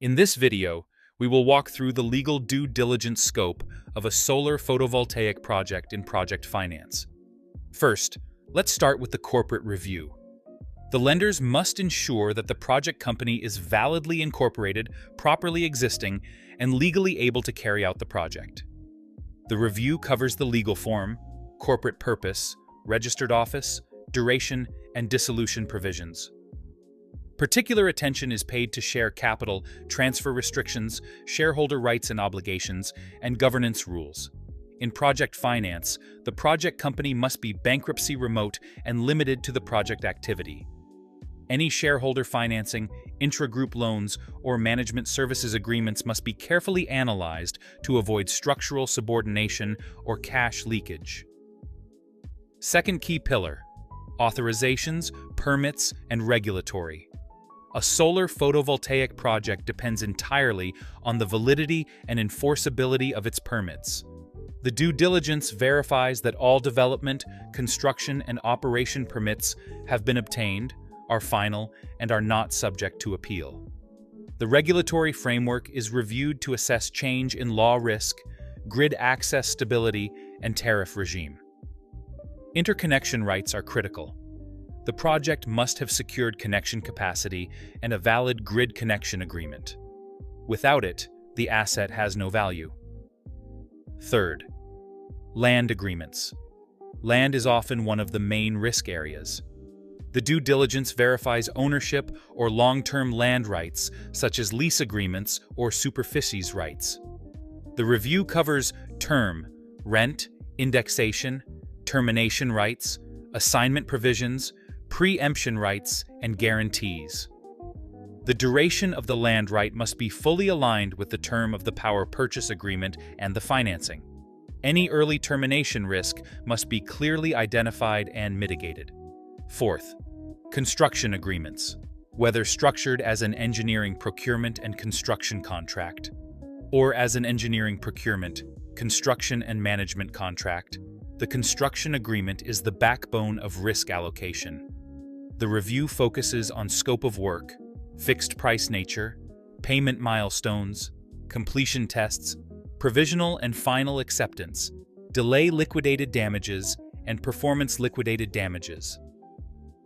In this video, we will walk through the legal due diligence scope of a solar photovoltaic project in project finance. First, let's start with the corporate review. The lenders must ensure that the project company is validly incorporated, properly existing, and legally able to carry out the project. The review covers the legal form, corporate purpose, registered office, duration, and dissolution provisions. Particular attention is paid to share capital, transfer restrictions, shareholder rights and obligations, and governance rules. In project finance, the project company must be bankruptcy remote and limited to the project activity. Any shareholder financing, intragroup loans, or management services agreements must be carefully analyzed to avoid structural subordination or cash leakage. Second key pillar: authorizations, permits, and regulatory. A solar photovoltaic project depends entirely on the validity and enforceability of its permits. The due diligence verifies that all development, construction, and operation permits have been obtained, are final, and are not subject to appeal. The regulatory framework is reviewed to assess change in law risk, grid access stability, and tariff regime. Interconnection rights are critical. The project must have secured connection capacity and a valid grid connection agreement. Without it, the asset has no value. Third, land agreements. Land is often one of the main risk areas. The due diligence verifies ownership or long-term land rights, such as lease agreements or superficies rights. The review covers term, rent, indexation, termination rights, assignment provisions, preemption rights, and guarantees. The duration of the land right must be fully aligned with the term of the power purchase agreement and the financing. Any early termination risk must be clearly identified and mitigated. Fourth, construction agreements. Whether structured as an engineering procurement and construction contract, or as an engineering procurement, construction and management contract, the construction agreement is the backbone of risk allocation. The review focuses on scope of work, fixed price nature, payment milestones, completion tests, provisional and final acceptance, delay liquidated damages, and performance liquidated damages.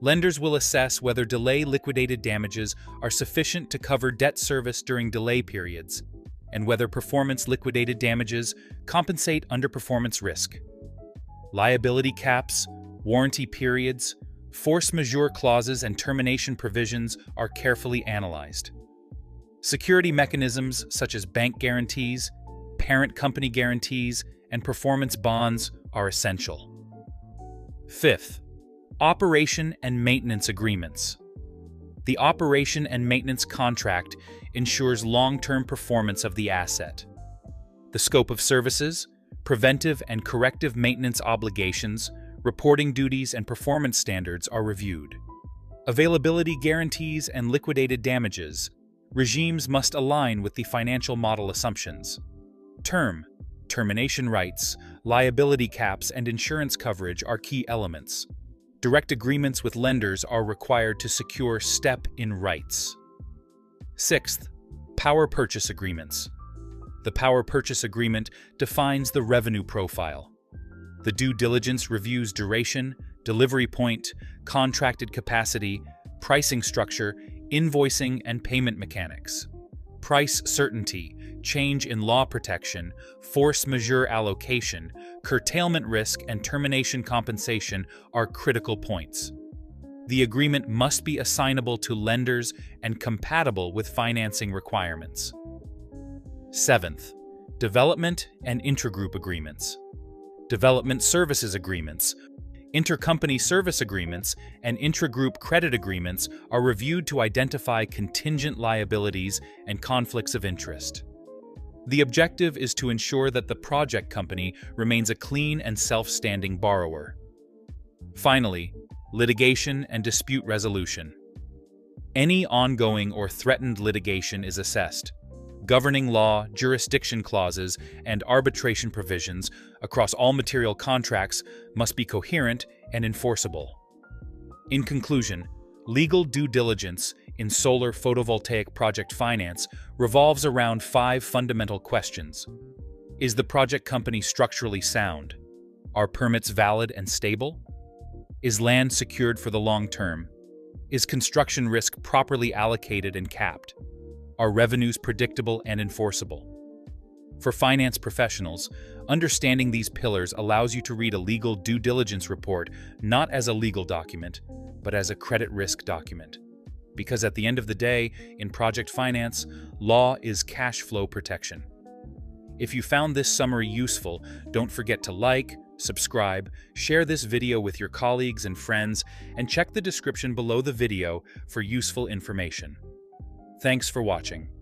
Lenders will assess whether delay liquidated damages are sufficient to cover debt service during delay periods, and whether performance liquidated damages compensate underperformance risk. Liability caps, warranty periods, force majeure clauses, and termination provisions are carefully analyzed. Security mechanisms such as bank guarantees, parent company guarantees, and performance bonds are essential. Fifth, operation and maintenance agreements. The operation and maintenance contract ensures long-term performance of the asset. The scope of services, preventive and corrective maintenance obligations, reporting duties, and performance standards are reviewed. Availability guarantees and liquidated damages regimes must align with the financial model assumptions. Term, termination rights, liability caps, and insurance coverage are key elements. Direct agreements with lenders are required to secure step-in rights. Sixth, power purchase agreements. The power purchase agreement defines the revenue profile. The due diligence reviews duration, delivery point, contracted capacity, pricing structure, invoicing, and payment mechanics. Price certainty, change in law protection, force majeure allocation, curtailment risk, and termination compensation are critical points. The agreement must be assignable to lenders and compatible with financing requirements. Seventh, development and intragroup agreements. Development services agreements, intercompany service agreements, and intragroup credit agreements are reviewed to identify contingent liabilities and conflicts of interest. The objective is to ensure that the project company remains a clean and self-standing borrower. Finally, litigation and dispute resolution. Any ongoing or threatened litigation is assessed. Governing law, jurisdiction clauses, and arbitration provisions across all material contracts must be coherent and enforceable. In conclusion, legal due diligence in solar photovoltaic project finance revolves around 5 fundamental questions. Is the project company structurally sound? Are permits valid and stable? Is land secured for the long term? Is construction risk properly allocated and capped? Are revenues predictable and enforceable? For finance professionals, understanding these pillars allows you to read a legal due diligence report not as a legal document, but as a credit risk document. Because at the end of the day, in project finance, law is cash flow protection. If you found this summary useful, don't forget to like, subscribe, share this video with your colleagues and friends, and check the description below the video for useful information. Thanks for watching.